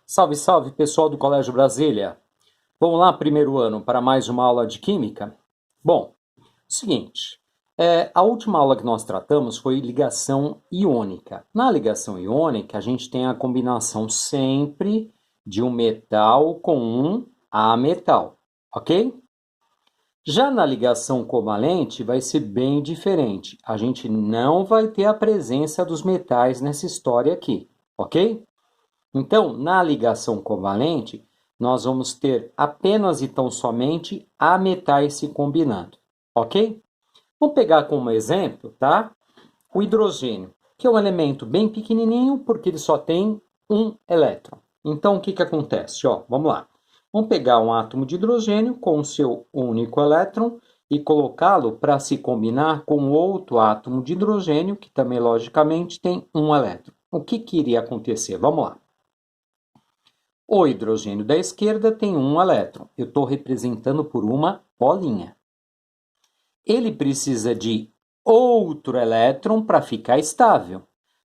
Salve, salve, pessoal do Colégio Brasília. Vamos lá, primeiro ano, para mais uma aula de Química? Bom, seguinte, a última aula que nós tratamos foi ligação iônica. Na ligação iônica, a gente tem a combinação sempre de um metal com um ametal, ok? Já na ligação covalente vai ser bem diferente. A gente não vai ter a presença dos metais nessa história aqui, ok? Então, na ligação covalente, nós vamos ter apenas e tão somente ametais se combinando, ok? Vamos pegar como exemplo, tá? O hidrogênio, que é um elemento bem pequenininho porque ele só tem um elétron. Então, o que acontece? Vamos lá. Vamos pegar um átomo de hidrogênio com o seu único elétron e colocá-lo para se combinar com outro átomo de hidrogênio, que também, logicamente, tem um elétron. O que iria acontecer? Vamos lá. O hidrogênio da esquerda tem um elétron. Eu estou representando por uma bolinha. Ele precisa de outro elétron para ficar estável.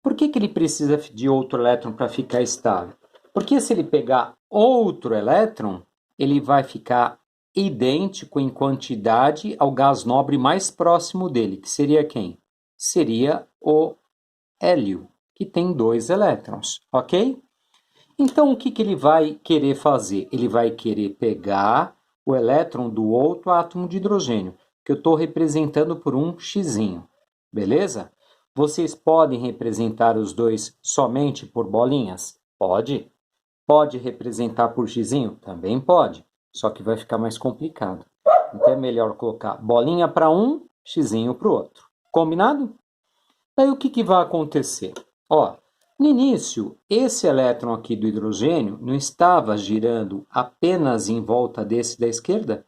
Por que ele precisa de outro elétron para ficar estável? Porque se ele pegar outro elétron, ele vai ficar idêntico em quantidade ao gás nobre mais próximo dele, que seria quem? Seria o hélio, que tem 2 elétrons, ok? Então, o que ele vai querer fazer? Ele vai querer pegar o elétron do outro átomo de hidrogênio, que eu estou representando por um xizinho, beleza? Vocês podem representar os dois somente por bolinhas? Pode. Pode representar por xizinho? Também pode, só que vai ficar mais complicado. Então é melhor colocar bolinha para um, xizinho para o outro. Combinado? Daí o que vai acontecer? No início, esse elétron aqui do hidrogênio não estava girando apenas em volta desse da esquerda?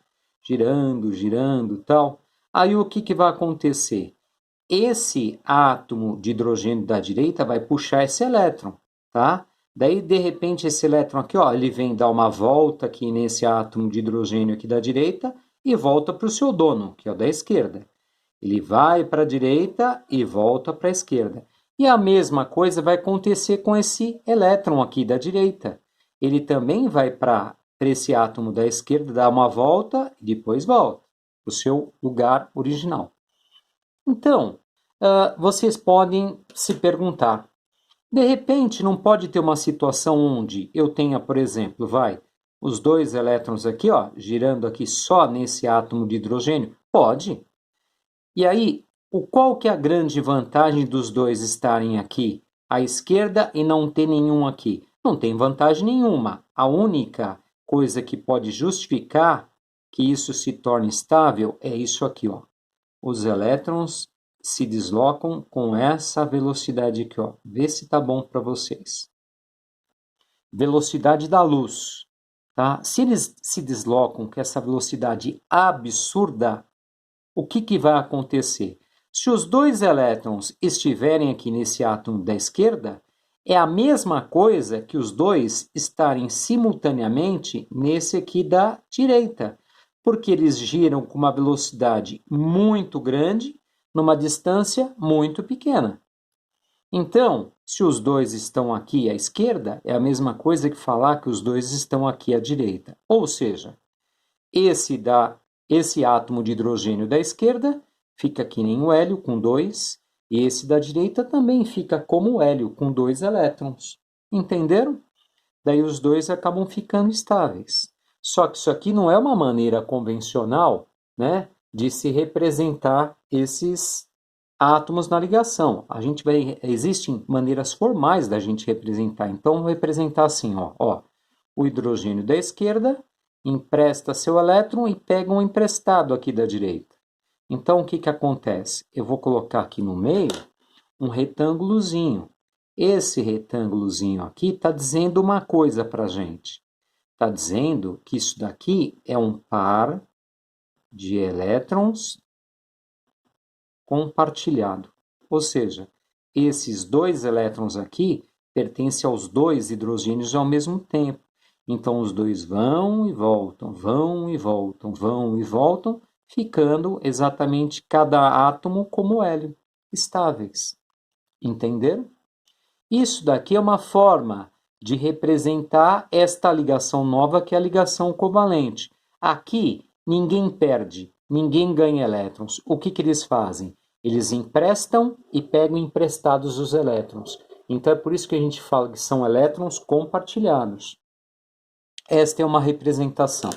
Girando, girando, tal. Aí o que vai acontecer? Esse átomo de hidrogênio da direita vai puxar esse elétron, tá? Daí, de repente, esse elétron aqui, ele vem dar uma volta aqui nesse átomo de hidrogênio aqui da direita e volta para o seu dono, que é o da esquerda. Ele vai para a direita e volta para a esquerda. E a mesma coisa vai acontecer com esse elétron aqui da direita. Ele também vai para esse átomo da esquerda, dar uma volta e depois volta para o seu lugar original. Então, vocês podem se perguntar, de repente não pode ter uma situação onde eu tenha, por exemplo, os 2 elétrons aqui, girando aqui só nesse átomo de hidrogênio? Pode. E aí, qual que é a grande vantagem dos dois estarem aqui à esquerda e não ter nenhum aqui? Não tem vantagem nenhuma. A única coisa que pode justificar que isso se torne estável é isso aqui, Os elétrons se deslocam com essa velocidade aqui, Vê se tá bom para vocês. Velocidade da luz, tá? Se eles se deslocam com essa velocidade absurda, o que vai acontecer? Se os 2 elétrons estiverem aqui nesse átomo da esquerda, é a mesma coisa que os 2 estarem simultaneamente nesse aqui da direita, porque eles giram com uma velocidade muito grande numa distância muito pequena. Então, se os 2 estão aqui à esquerda, é a mesma coisa que falar que os 2 estão aqui à direita. Ou seja, esse átomo de hidrogênio da esquerda fica que nem o hélio, com 2, e esse da direita também fica como o hélio, com 2 elétrons. Entenderam? Daí os dois acabam ficando estáveis. Só que isso aqui não é uma maneira convencional, né, de se representar esses átomos na ligação. Existem maneiras formais da gente representar. Então, vamos representar assim, o hidrogênio da esquerda empresta seu elétron e pega um emprestado aqui da direita. Então, o que acontece? Eu vou colocar aqui no meio um retângulozinho. Esse retângulozinho aqui está dizendo uma coisa para a gente. Está dizendo que isso daqui é um par de elétrons compartilhado. Ou seja, esses 2 elétrons aqui pertencem aos 2 hidrogênios ao mesmo tempo. Então, os 2 vão e voltam, vão e voltam, vão e voltam, ficando exatamente cada átomo como hélio, estáveis. Entenderam? Isso daqui é uma forma de representar esta ligação nova, que é a ligação covalente. Aqui, ninguém perde, ninguém ganha elétrons. O que eles fazem? Eles emprestam e pegam emprestados os elétrons. Então, é por isso que a gente fala que são elétrons compartilhados. Esta é uma representação.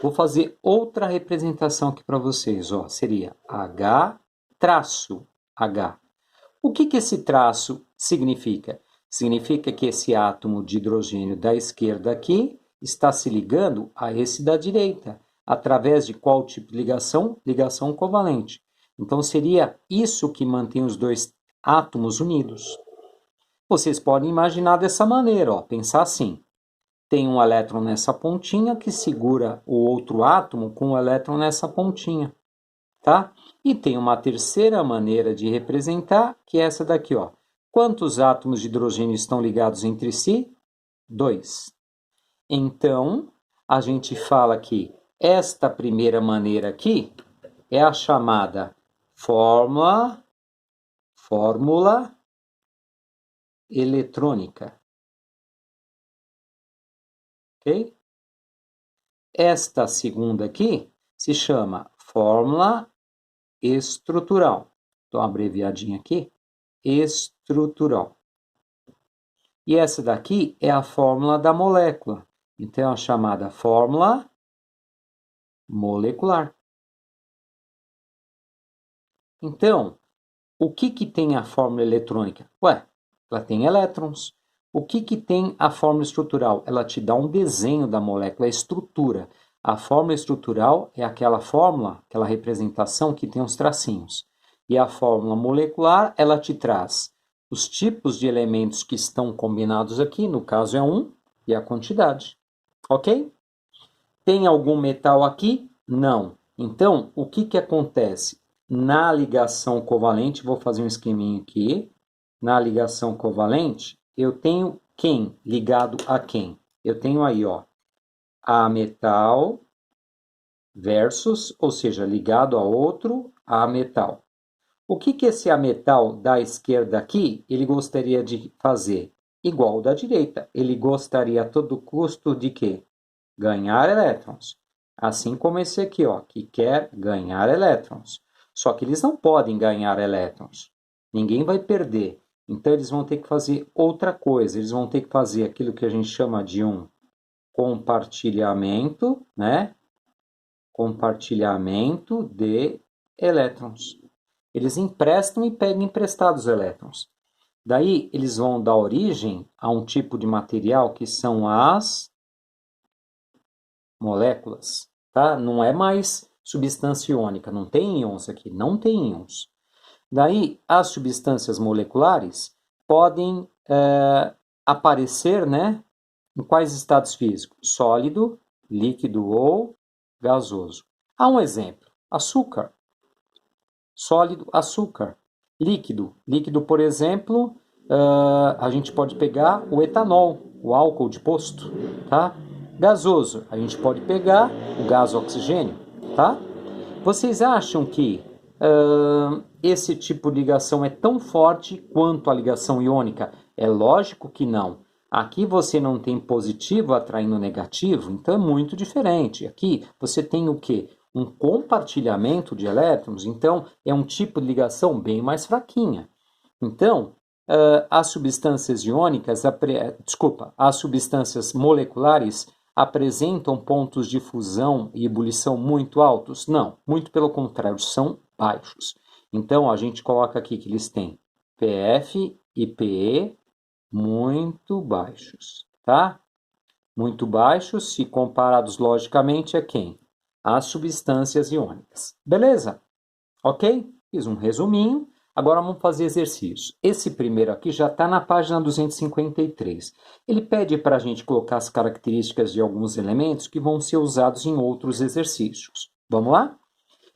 Vou fazer outra representação aqui para vocês. Ó, seria H traço H. O que esse traço significa? Significa que esse átomo de hidrogênio da esquerda aqui está se ligando a esse da direita. Através de qual tipo de ligação? Ligação covalente. Então, seria isso que mantém os dois átomos unidos. Vocês podem imaginar dessa maneira, ó, pensar assim. Tem um elétron nessa pontinha que segura o outro átomo com o elétron nessa pontinha, tá? E tem uma terceira maneira de representar, que é essa daqui, ó. Quantos átomos de hidrogênio estão ligados entre si? 2. Então, a gente fala que esta primeira maneira aqui é a chamada fórmula eletrônica. Ok? Esta segunda aqui se chama fórmula estrutural. Dou uma abreviadinha aqui. Estrutural. E essa daqui é a fórmula da molécula. Então, é a chamada fórmula molecular. Então, o que tem a fórmula eletrônica? Ué, ela tem elétrons. O que tem a fórmula estrutural? Ela te dá um desenho da molécula, a estrutura. A fórmula estrutural é aquela fórmula, aquela representação que tem os tracinhos. E a fórmula molecular, ela te traz os tipos de elementos que estão combinados aqui, no caso é 1, e a quantidade. Ok? Tem algum metal aqui? Não. Então, o que acontece? Na ligação covalente, vou fazer um esqueminha aqui. Na ligação covalente, eu tenho quem ligado a quem? Eu tenho aí, ó, A metal versus, ou seja, ligado a outro A metal. O que esse A metal da esquerda aqui, ele gostaria de fazer? Igual ao da direita. Ele gostaria a todo custo de quê? Ganhar elétrons. Assim como esse aqui, ó, que quer ganhar elétrons. Só que eles não podem ganhar elétrons. Ninguém vai perder. Então, eles vão ter que fazer outra coisa. Eles vão ter que fazer aquilo que a gente chama de um compartilhamento, né? Compartilhamento de elétrons. Eles emprestam e pegam emprestados elétrons. Daí, eles vão dar origem a um tipo de material que são as moléculas, tá? Não é mais substância iônica, não tem íons aqui, não tem íons. Daí, as substâncias moleculares podem aparecer, né, em quais estados físicos? Sólido, líquido ou gasoso. Há um exemplo: açúcar. Sólido, açúcar. Líquido. Líquido, por exemplo, a gente pode pegar o etanol, o álcool de posto, tá? Gasoso, a gente pode pegar o gás oxigênio, tá? Vocês acham que esse tipo de ligação é tão forte quanto a ligação iônica? É lógico que não. Aqui você não tem positivo atraindo negativo, então é muito diferente. Aqui você tem o quê? Um compartilhamento de elétrons, então é um tipo de ligação bem mais fraquinha. Então, as substâncias iônicas, as substâncias moleculares apresentam pontos de fusão e ebulição muito altos? Não, muito pelo contrário, são baixos. Então, a gente coloca aqui que eles têm PF e PE muito baixos, tá? Muito baixos, se comparados logicamente a quem? As substâncias iônicas. Beleza? Ok? Fiz um resuminho. Agora vamos fazer exercícios. Esse primeiro aqui já está na página 253. Ele pede para a gente colocar as características de alguns elementos que vão ser usados em outros exercícios. Vamos lá?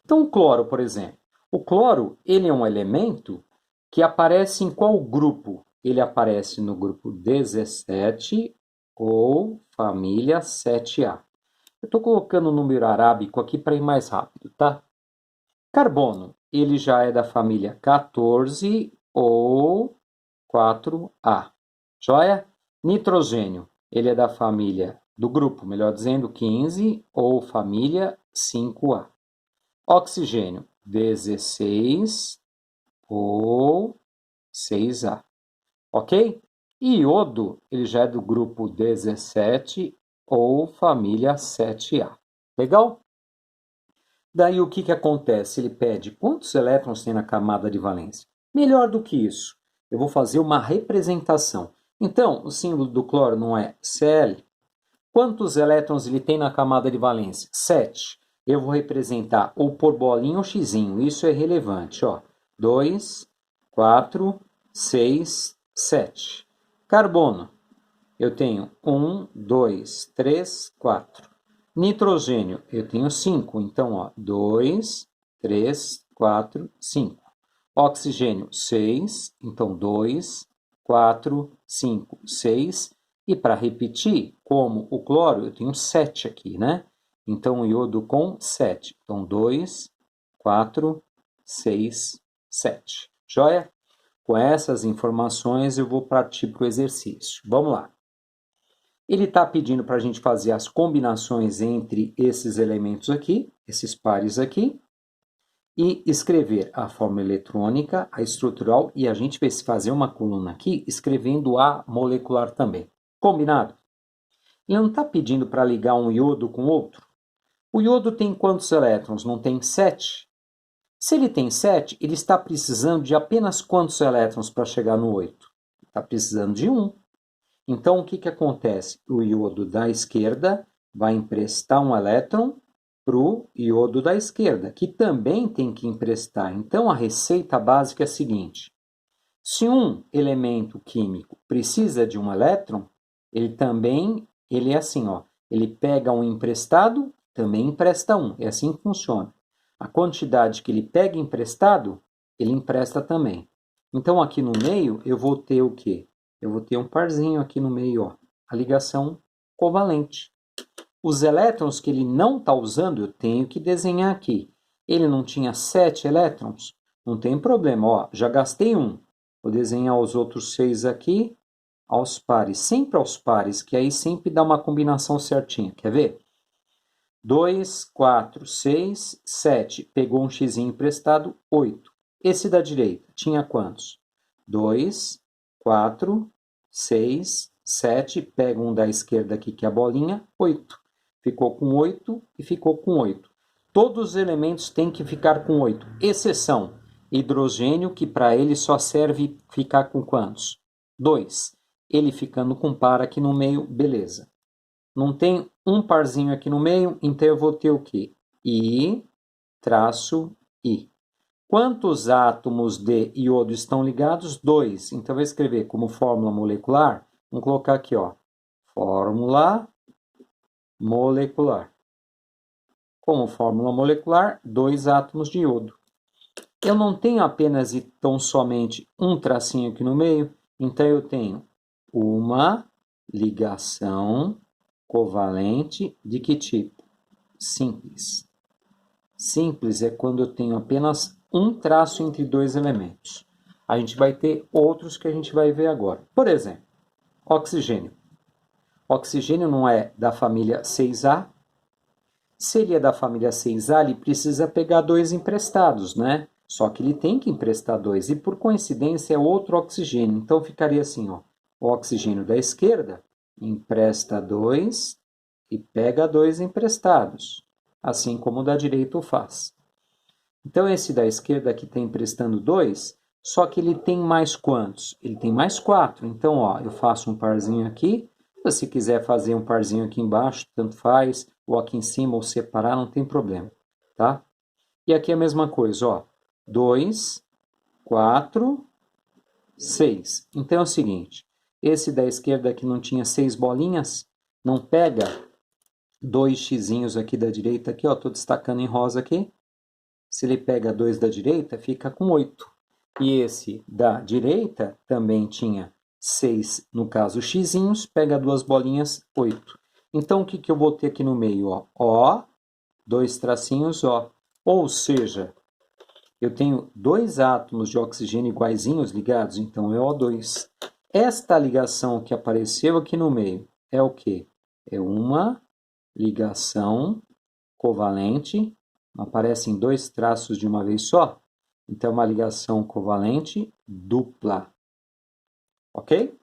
Então, o cloro, por exemplo. O cloro, ele é um elemento que aparece em qual grupo? Ele aparece no grupo 17 ou família 7A. Eu estou colocando o número arábico aqui para ir mais rápido, tá? Carbono, ele já é da família 14 ou 4A. Joia? Nitrogênio, ele é da família, do grupo, melhor dizendo, 15 ou família 5A. Oxigênio, 16 ou 6A. Ok? E iodo, ele já é do grupo 17 ou família 7A. Legal? Daí o que acontece? Ele pede quantos elétrons tem na camada de valência. Melhor do que isso, eu vou fazer uma representação. Então, o símbolo do cloro não é Cl. Quantos elétrons ele tem na camada de valência? 7. Eu vou representar ou por bolinha ou xizinho. Isso é relevante. 2, 4, 6, 7. Carbono. Eu tenho 1, 2, 3, 4. Nitrogênio. Eu tenho 5. Então, 2, 3, 4, 5. Oxigênio, 6. Então, 2, 4, 5, 6. E para repetir, como o cloro, eu tenho 7 aqui, né? Então, o iodo com 7. Então, 2, 4, 6, 7. Joia? Com essas informações, eu vou partir para o exercício. Vamos lá. Ele está pedindo para a gente fazer as combinações entre esses elementos aqui, esses pares aqui, e escrever a fórmula eletrônica, a estrutural, e a gente vai fazer uma coluna aqui escrevendo a molecular também. Combinado? Ele não está pedindo para ligar um iodo com outro. O iodo tem quantos elétrons? Não tem 7? Se ele tem 7, ele está precisando de apenas quantos elétrons para chegar no 8? Está precisando de 1. Então, o que acontece? O iodo da esquerda vai emprestar um elétron para o iodo da esquerda, que também tem que emprestar. Então, a receita básica é a seguinte. Se um elemento químico precisa de um elétron, ele é assim, ele pega um emprestado, também empresta um. É assim que funciona. A quantidade que ele pega emprestado, ele empresta também. Então, aqui no meio, eu vou ter o quê? Eu vou ter um parzinho aqui no meio, a ligação covalente. Os elétrons que ele não está usando, eu tenho que desenhar aqui. Ele não tinha 7 elétrons? Não tem problema, já gastei um. Vou desenhar os outros 6 aqui, aos pares, sempre aos pares, que aí sempre dá uma combinação certinha. Quer ver? 2, 4, 6, 7. Pegou um x emprestado, 8. Esse da direita tinha quantos? 2, 4, 6, 7. Pega um da esquerda aqui, que é a bolinha, 8. Ficou com 8 e ficou com 8. Todos os elementos têm que ficar com 8, exceção hidrogênio, que para ele só serve ficar com quantos? 2. Ele ficando com par aqui no meio, beleza. Não tem um parzinho aqui no meio, então eu vou ter o quê? I traço I. Quantos átomos de iodo estão ligados? 2. Então, eu vou escrever como fórmula molecular. Vamos colocar aqui, fórmula molecular. Como fórmula molecular, 2 átomos de iodo. Eu não tenho apenas e tão somente um tracinho aqui no meio, então eu tenho uma ligação covalente de que tipo? Simples. Simples é quando eu tenho apenas um traço entre dois elementos. A gente vai ter outros que a gente vai ver agora. Por exemplo, oxigênio. Oxigênio não é da família 6A. Se ele é da família 6A, ele precisa pegar 2 emprestados, né? Só que ele tem que emprestar 2. E por coincidência é outro oxigênio. Então ficaria assim, o oxigênio da esquerda empresta 2 e pega 2 emprestados, assim como o da direita o faz. Então esse da esquerda aqui está emprestando 2, só que ele tem mais quantos? Ele tem mais 4. Então, eu faço um parzinho aqui. Se você quiser fazer um parzinho aqui embaixo, tanto faz, ou aqui em cima, ou separar, não tem problema, tá? E aqui a mesma coisa, 2, 4, 6. Então é o seguinte, esse da esquerda aqui não tinha 6 bolinhas, não pega 2 xizinhos aqui da direita, aqui, estou destacando em rosa aqui. Se ele pega 2 da direita, fica com 8. E esse da direita também tinha 6, no caso, xizinhos, pega 2 bolinhas, 8. Então, o que eu vou ter aqui no meio? 2 tracinhos, Ou seja, eu tenho 2 átomos de oxigênio iguaizinhos ligados, então é O2. Esta ligação que apareceu aqui no meio é o quê? É uma ligação covalente, aparecem dois traços de uma vez só, então é uma ligação covalente dupla, ok?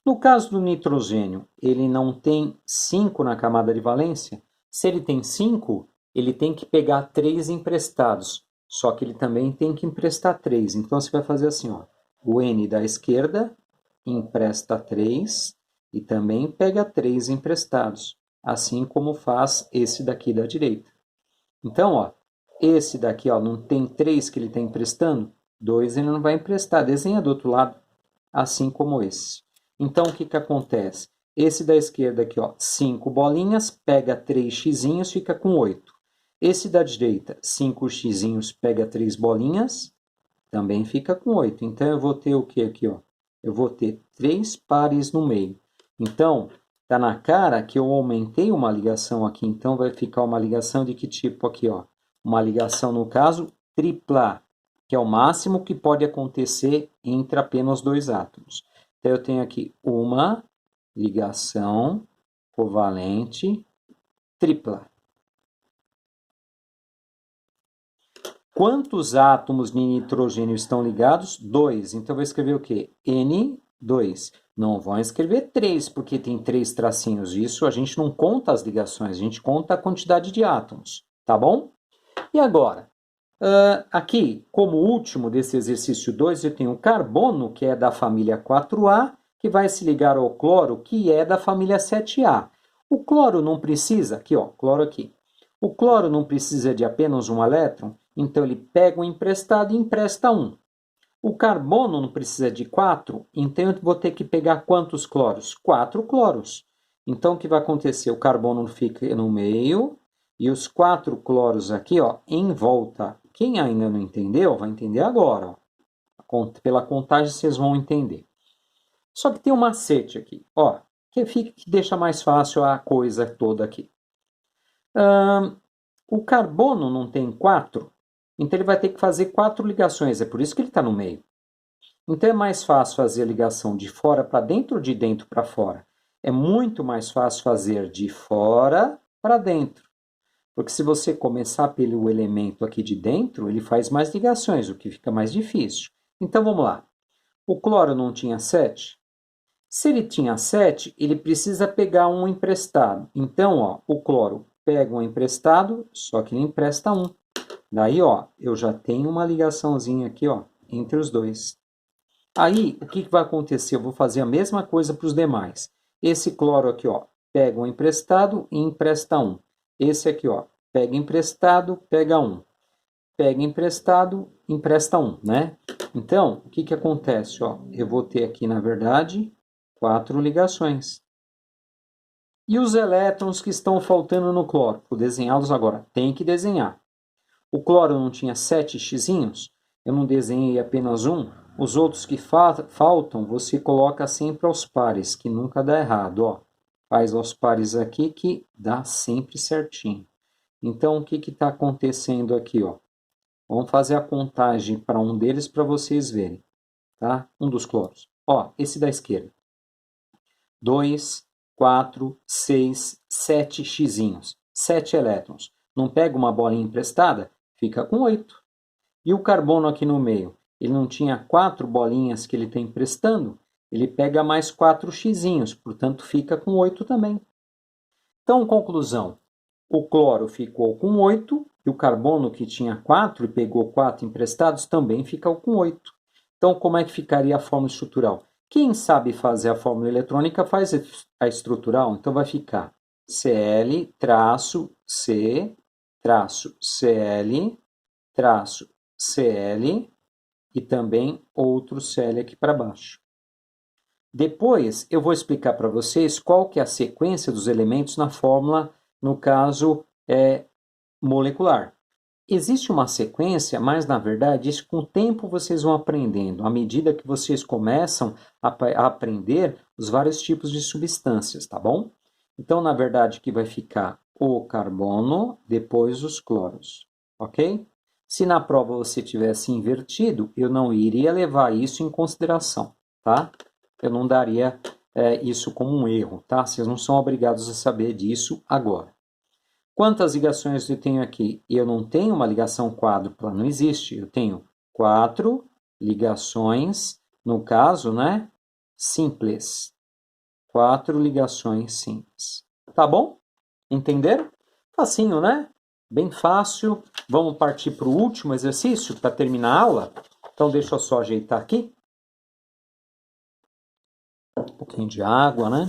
No caso do nitrogênio, ele não tem 5 na camada de valência. Se ele tem 5, ele tem que pegar 3 emprestados. Só que ele também tem que emprestar 3. Então você vai fazer assim, ó. O N da esquerda empresta 3 e também pega 3 emprestados. Assim como faz esse daqui da direita. Então, ó, esse daqui ó, não tem 3 que ele está emprestando? 2 ele não vai emprestar. Desenha do outro lado, assim como esse. Então, o que, que acontece? Esse da esquerda aqui, ó, 5 bolinhas, pega 3 xizinhos, fica com 8. Esse da direita, 5 xizinhos, pega 3 bolinhas, também fica com 8. Então, eu vou ter o que aqui? Ó? Eu vou ter 3 pares no meio. Então, tá na cara que eu aumentei uma ligação aqui. Então, vai ficar uma ligação de que tipo aqui? Ó? Uma ligação, no caso, tripla, que é o máximo que pode acontecer entre apenas dois átomos. Então, eu tenho aqui uma ligação covalente tripla. Quantos átomos de nitrogênio estão ligados? 2. Então, eu vou escrever o quê? N2. Não vão escrever 3, porque tem 3 tracinhos. Isso a gente não conta as ligações, a gente conta a quantidade de átomos. Tá bom? E agora? Aqui, como último desse exercício 2, eu tenho o carbono, que é da família 4A, que vai se ligar ao cloro, que é da família 7A. O cloro não precisa, aqui ó, cloro aqui. O cloro não precisa de apenas um elétron, então ele pega um emprestado e empresta um. O carbono não precisa de 4, então eu vou ter que pegar quantos cloros? 4 cloros. Então o que vai acontecer? O carbono fica no meio e os 4 cloros aqui ó, em volta. Quem ainda não entendeu, vai entender agora. Ó. Pela contagem vocês vão entender. Só que tem um macete aqui, ó, que deixa mais fácil a coisa toda aqui. O carbono não tem 4, então ele vai ter que fazer 4 ligações, é por isso que ele está no meio. Então é mais fácil fazer a ligação de fora para dentro ou de dentro para fora? É muito mais fácil fazer de fora para dentro. Porque se você começar pelo elemento aqui de dentro, ele faz mais ligações, o que fica mais difícil. Então vamos lá. O cloro não tinha 7? Se ele tinha 7, ele precisa pegar um emprestado. Então, ó, o cloro pega um emprestado, só que ele empresta um. Daí, ó, eu já tenho uma ligaçãozinha aqui, ó, entre os dois. Aí, o que vai acontecer? Eu vou fazer a mesma coisa para os demais. Esse cloro aqui, ó, pega um emprestado e empresta um. Esse aqui, ó, pega emprestado, pega um. Pega emprestado, empresta um, né? Então, o que acontece? Ó, eu vou ter aqui, na verdade, 4 ligações. E os elétrons que estão faltando no cloro? Vou desenhá-los agora. Tem que desenhar. O cloro não tinha 7 xizinhos? Eu não desenhei apenas um? Os outros que faltam, você coloca sempre aos pares, que nunca dá errado. Ó. Faz aos pares aqui que dá sempre certinho. Então, o que está acontecendo aqui? Ó? Vamos fazer a contagem para um deles para vocês verem. Tá? Um dos cloros. Ó, esse da esquerda. 2, 4, 6, 7 xizinhos. 7 elétrons. Não pega uma bolinha emprestada? Fica com 8. E o carbono aqui no meio? Ele não tinha 4 bolinhas que ele está emprestando? Ele pega mais 4 xizinhos, portanto fica com 8 também. Então, conclusão. O cloro ficou com 8 e o carbono que tinha 4 e pegou 4 emprestados também ficou com 8. Então, como é que ficaria a fórmula estrutural? Quem sabe fazer a fórmula eletrônica faz a estrutural, então vai ficar Cl-C, Cl, Cl e também outro Cl aqui para baixo. Depois eu vou explicar para vocês qual que é a sequência dos elementos na fórmula, no caso molecular. Existe uma sequência, mas na verdade isso com o tempo vocês vão aprendendo, à medida que vocês começam a aprender os vários tipos de substâncias, tá bom? Então, na verdade, aqui vai ficar o carbono, depois os cloros, ok? Se na prova você tivesse invertido, eu não iria levar isso em consideração, tá? eu não daria isso como um erro, tá? Vocês não são obrigados a saber disso agora. Quantas ligações eu tenho aqui? Eu não tenho uma ligação quádrupla, não existe. Eu tenho 4 ligações, no caso, né? Simples. 4 ligações simples. Tá bom? Entenderam? Facinho, né? Bem fácil. Vamos partir para o último exercício para terminar a aula? Então, deixa eu só ajeitar aqui. Um pouquinho de água, né?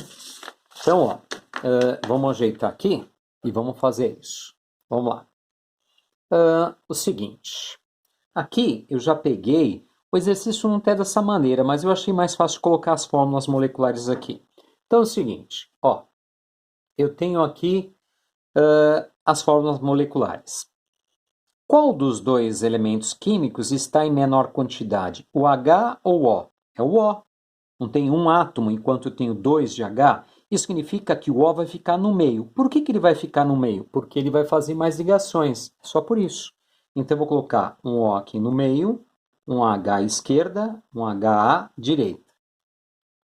Então, ó, vamos ajeitar aqui e vamos fazer isso. Vamos lá. O seguinte. Aqui eu já peguei. O exercício não é dessa maneira, mas eu achei mais fácil colocar as fórmulas moleculares aqui. Então é o seguinte, ó. Eu tenho aqui as fórmulas moleculares. Qual dos dois elementos químicos está em menor quantidade? O H ou o O? É o O. Não tem um átomo enquanto eu tenho 2 de H. Isso significa que o O vai ficar no meio. Por que ele vai ficar no meio? Porque ele vai fazer mais ligações. Só por isso. Então eu vou colocar um O aqui no meio, um H à esquerda, um HA à direita.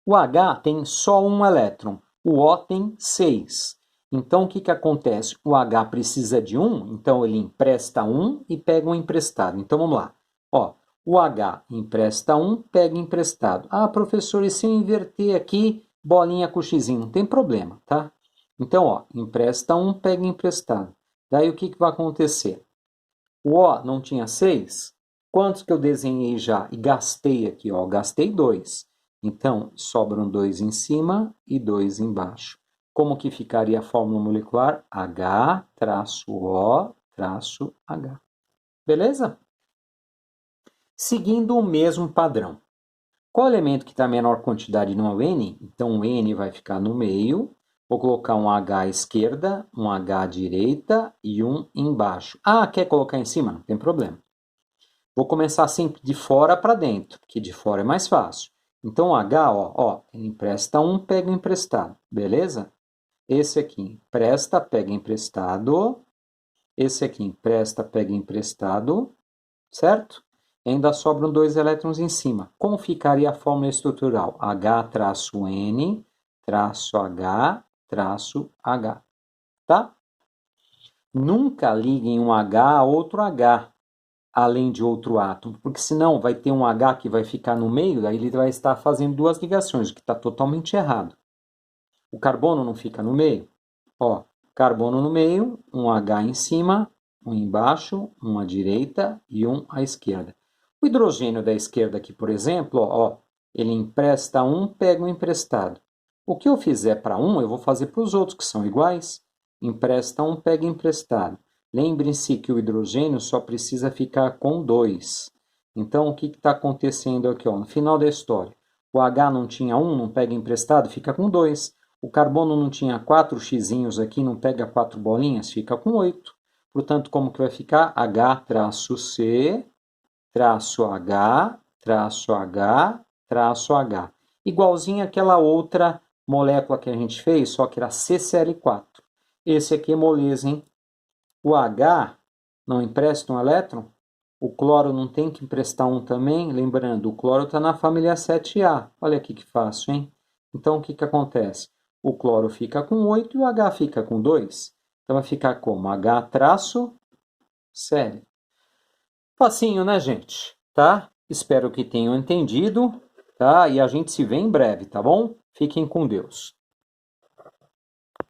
O H tem só um elétron, o O tem 6. Então, o que acontece? O H precisa de 1, então ele empresta 1 e pega um emprestado. Então, vamos lá. Ó, o H empresta 1, pega emprestado. Ah, professor, e se eu inverter aqui, bolinha com xizinho? Não tem problema, tá? Então, ó, empresta 1, pega emprestado. Daí, o que vai acontecer? O O não tinha 6? Quantos que eu desenhei já? E gastei aqui, ó, gastei 2. Então, sobram 2 em cima e 2 embaixo. Como que ficaria a fórmula molecular? H-O-H. Beleza? Seguindo o mesmo padrão. Qual elemento que está em menor quantidade não é o N? Então, o N vai ficar no meio. Vou colocar um H à esquerda, um H à direita e um embaixo. Ah, quer colocar em cima? Não tem problema. Vou começar sempre de fora para dentro, porque de fora é mais fácil. Então, o H, ó, ele empresta 1, pega emprestado, beleza? Esse aqui empresta, pega emprestado. Esse aqui empresta, pega emprestado, certo? E ainda sobram 2 elétrons em cima. Como ficaria a fórmula estrutural? H-N-H-H, tá? Nunca liguem um H a outro H, além de outro átomo, porque senão vai ter um H que vai ficar no meio, daí ele vai estar fazendo 2 ligações, o que está totalmente errado. O carbono não fica no meio? Ó, carbono no meio, um H em cima, um embaixo, um à direita e um à esquerda. O hidrogênio da esquerda aqui, por exemplo, ó, ele empresta 1, pega um emprestado. O que eu fizer para um, eu vou fazer para os outros que são iguais. Empresta 1, pega emprestado. Lembrem-se que o hidrogênio só precisa ficar com 2. Então, o que está acontecendo aqui? Ó, no final da história, o H não tinha 1, não pega emprestado, fica com 2. O carbono não tinha 4 xizinhos aqui, não pega 4 bolinhas, fica com 8. Portanto, como que vai ficar? H-C, traço H, traço H, traço H. Igualzinho àquela outra molécula que a gente fez, só que era CCl4. Esse aqui é moleza, hein? O H não empresta um elétron? O cloro não tem que emprestar um também? Lembrando, o cloro está na família 7A. Olha aqui que fácil, hein? Então, o que acontece? O cloro fica com 8 e o H fica com 2. Então, vai ficar como? H-Cl. Facinho, né, gente? Tá? Espero que tenham entendido, tá? E a gente se vê em breve, tá bom? Fiquem com Deus.